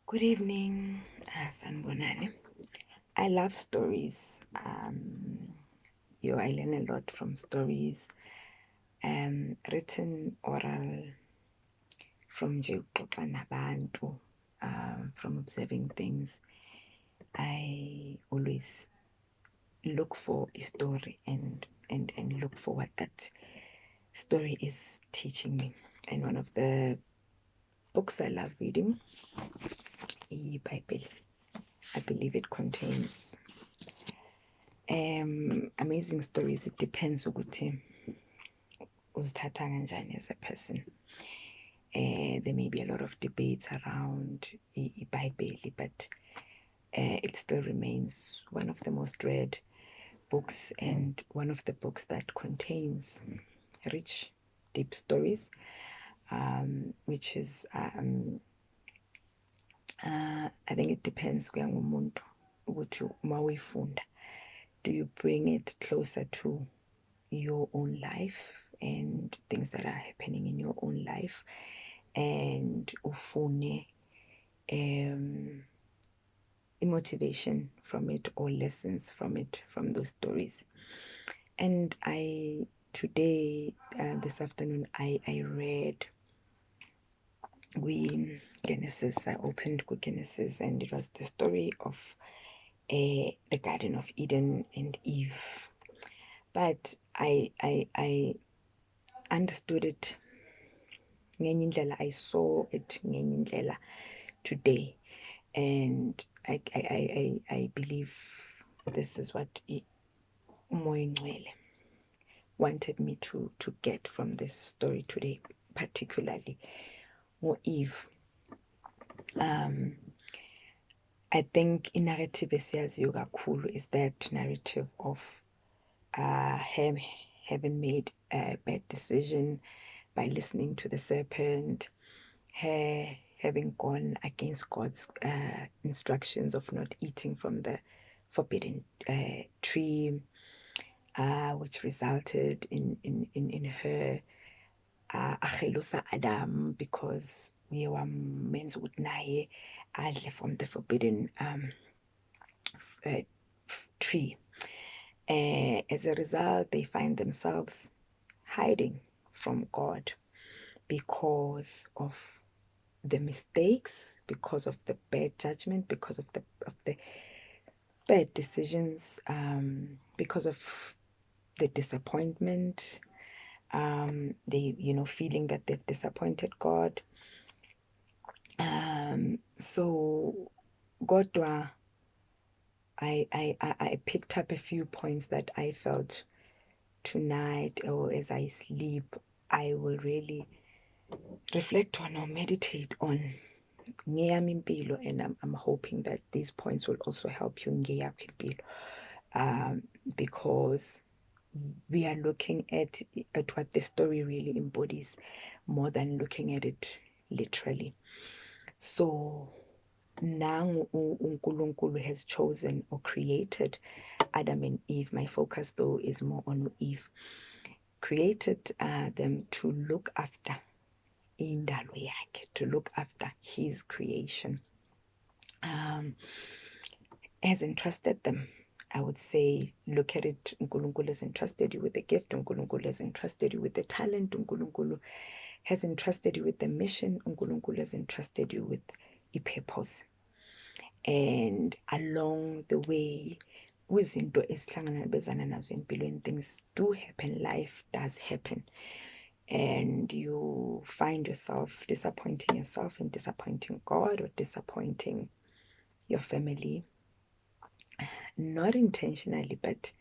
Good evening, Sanbonani. I love stories. I learn a lot from stories, written, oral, from nje ukuxoxa nabantu, from observing things. I always look for a story and look for what that story is teaching me. And one of the books I love reading, the Bible. I believe it contains amazing stories. It depends ukuthi uzithatha kanjani as a person. There may be a lot of debates around Bible, but it still remains one of the most read books and one of the books that contains rich, deep stories, which is I think it depends kuya ngumuntu ukuthi uma uyifunda, do you bring it closer to your own life and things that are happening in your own life, and ufune motivation from it or lessons from it, from those stories. And this afternoon, I read Genesis. I opened Genesis, and it was the story of the Garden of Eden and Eve. But I understood it ngenye indlela, I saw it ngenye indlela today, and I believe this is what Umoya Ngcwele wanted me to get from this story today, particularly Eve. I think in narrative esiyaziyo kakhulu is that narrative of having made a bad decision by listening to the serpent, her having gone against God's instructions of not eating from the forbidden tree, which resulted in her akhelusa Adam, because we were meant to naye adle from the forbidden tree. As a result, they find themselves hiding from God because of the mistakes, because of the bad judgment, because of the bad decisions, because of the disappointment, they feeling that they've disappointed God. So Godwa, I picked up a few points that I felt tonight, or as I sleep, I will really reflect on or meditate on ngeyami impilo, and I'm hoping that these points will also help you ngeyakho impilo, because we are looking at what the story really embodies more than looking at it literally. So now uNkulunkulu has chosen or created Adam and Eve. My focus though is more on Eve. Created them to look after indalo yakhe, to look after his creation. Has entrusted them. I would say, look at it, uNkulunkulu has entrusted you with the gift, uNkulunkulu has entrusted you with the talent, uNkulunkulu has entrusted you with the mission, uNkulunkulu has entrusted you with a purpose. And along the way, izinto esihlangana nazo empilweni, things do happen, life does happen, and you find yourself disappointing yourself and disappointing God or disappointing your family, not intentionally, but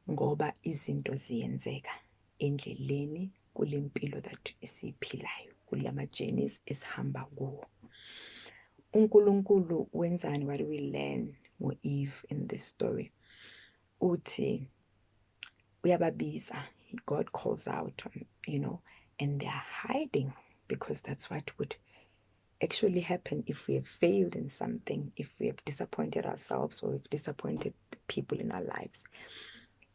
ngoba izinto ziyenzeka endleleni kule mpilo that esiphilayo, kulama journeys esihamba kuwo. uNkulunkulu wenzani? What do we learn Eve in this story? Uthi uyababiza, God calls out, and they are hiding, because that's what would actually happen if we have failed in something, if we have disappointed ourselves or we've disappointed people in our lives.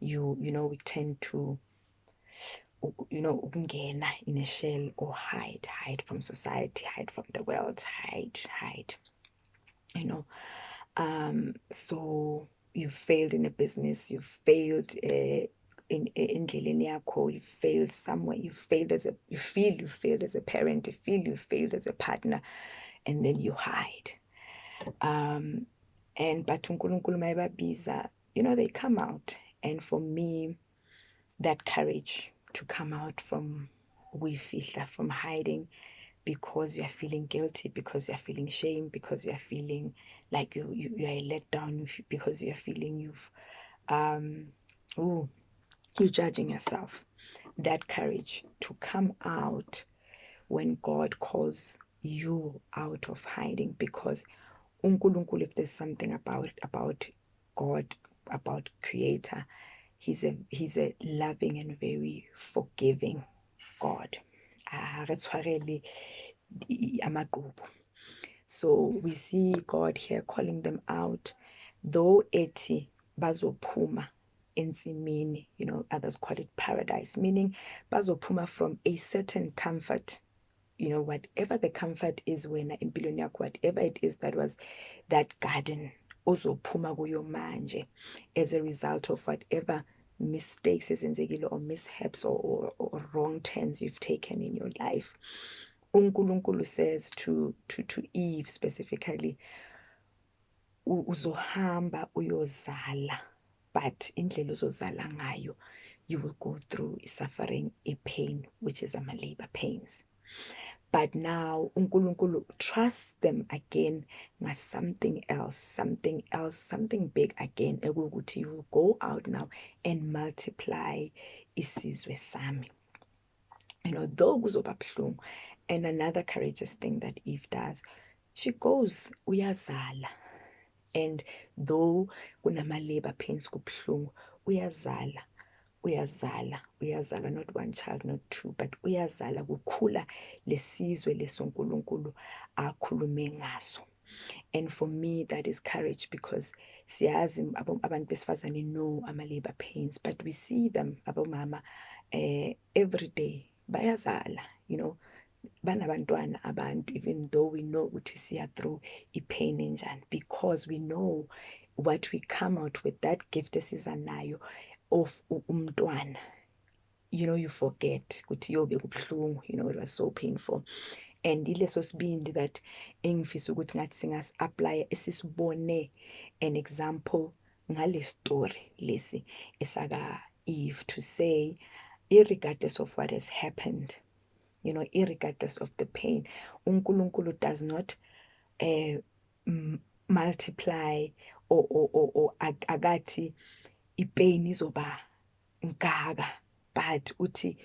We tend to ukungena in a shell or hide from society, hide from the world, hide. you know. So you've failed in a business, you've failed in endleleni yakho, you failed somewhere, you failed as a, you feel you failed as a parent, you feel you failed as a partner, and then you hide. And but uNkulunkulu mayebabiza, you know, they come out. And for me, that courage to come out from uyifihla, from hiding, because you are feeling guilty, because you are feeling shame, because you are feeling like you are let down, because you are feeling you're judging yourself. That courage to come out when God calls you out of hiding, because uNkulunkulu, if there's something about God, about Creator, he's a loving and very forgiving God. So we see God here calling them out, though eti bazophuma ensimini, you know, others call it paradise, meaning bazophuma from a certain comfort, you know, whatever the comfort is, when impilweni yakho, whatever it is that was that garden, ozophuma kuyo manje, as a result of whatever mistakes ezenzekile, or mishaps, or wrong turns you've taken in your life. uNkulunkulu says to Eve specifically, uzohamba uyozala, but indlela uzozala ngayo, you will go through suffering, a pain, which is ama-labor pains. But now uNkulunkulu trusts them again nga something else, something big again, ekuwukuthi you will go out now and multiply isizwe sami. You know, though kuzoba buhlungu. And another courageous thing that Eve does, she goes uyazala, and though kunama-labor pains, kubuhlungu, uyazala, not one child, not two, but uyazala, kukhula lesizwe lesonkulunkulu akhulume ngaso. And for me, that is courage, because siyazi abantu besifazane know ama-labor pains, but we see them, abomama, every day bayazala, you know, banabantwana abantu, even though we know ukuthi siya through i-pain enjani, because we know what we come out with, that gift esiza nayo of umntwana. You know, you forget ukuthi yobe kubuhlungu, you know, it was so painful. And ileso sibindi that engifisa ukuthi ngathi singas-apply esisibone an example ngale story lesi esaka Eve, to say, irregardless of what has happened, you know, irregardless of the pain, uNkulunkulu does not multiply or agathi ipain izoba ngaka, but uthi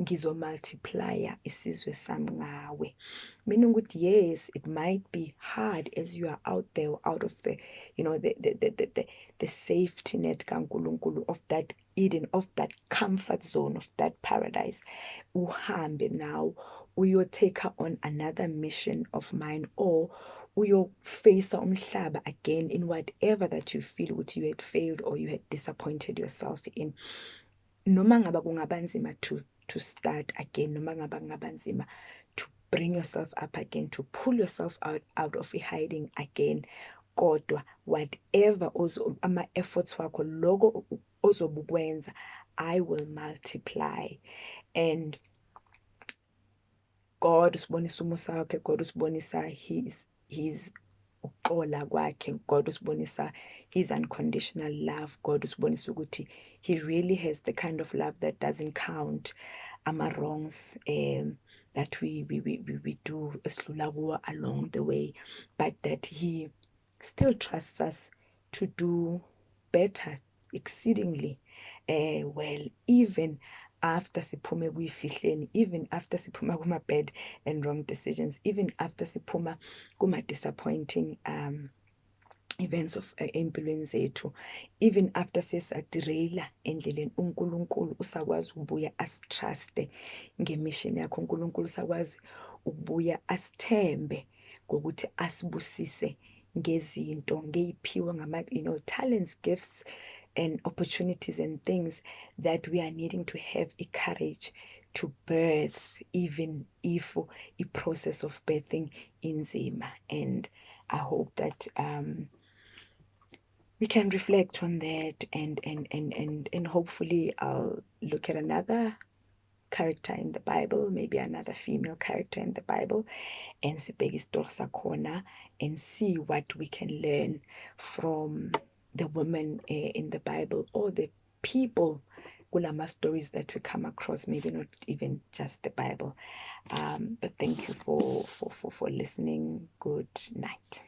ngizomultiplya isizwe sami ngawe. Meaning ukuthi yes, it might be hard as you are out there, out of the, you know, the safety net kaNkulunkulu, of that Eden, of that comfort zone, of that paradise. Uhambe now, uyotake on another mission of mine, or uyofacea umhlaba again in whatever that you feel what you had failed or you had disappointed yourself in. Noma ngaba kungaba nzima to start again, noma ngaba kungaba nzima to bring yourself up again, to pull yourself out of hiding again, kodwa whatever ama-efforts wakho, logo ozobukwenza, I will multiply. And God usibonisa umusa wakhe, God usibonisa his uxola kwakhe, God usibonisa his unconditional love, God usibonisa ukuthi he really has the kind of love that doesn't count ama-wrongs that we do esidlula kuwo along the way, but that he still trusts us to do better, exceedingly well, even after siphume kuyifihleni, even after siphuma kuma-bad and wrong decisions, even after siphuma kuma-disappointing events of empilweni zethu, even after sesaderaila endleleni, uNkulunkulu usakwazi ukubuya asitruste ngemission yakho. uNkulunkulu usakwazi ukubuya asithembe ngokuthi asibusise ngezinto, ngeyiphiwe you know, talents, gifts, and opportunities and things that we are needing to have a courage to birth, even if a process of birthing inzima. And I hope that we can reflect on that, and hopefully I'll look at another character in the Bible, maybe another female character in the Bible, and sibheke isitori sakhona, and see what we can learn from the women in the Bible, or the people kulama stories that we come across, maybe not even just the Bible. But thank you for listening. Good night.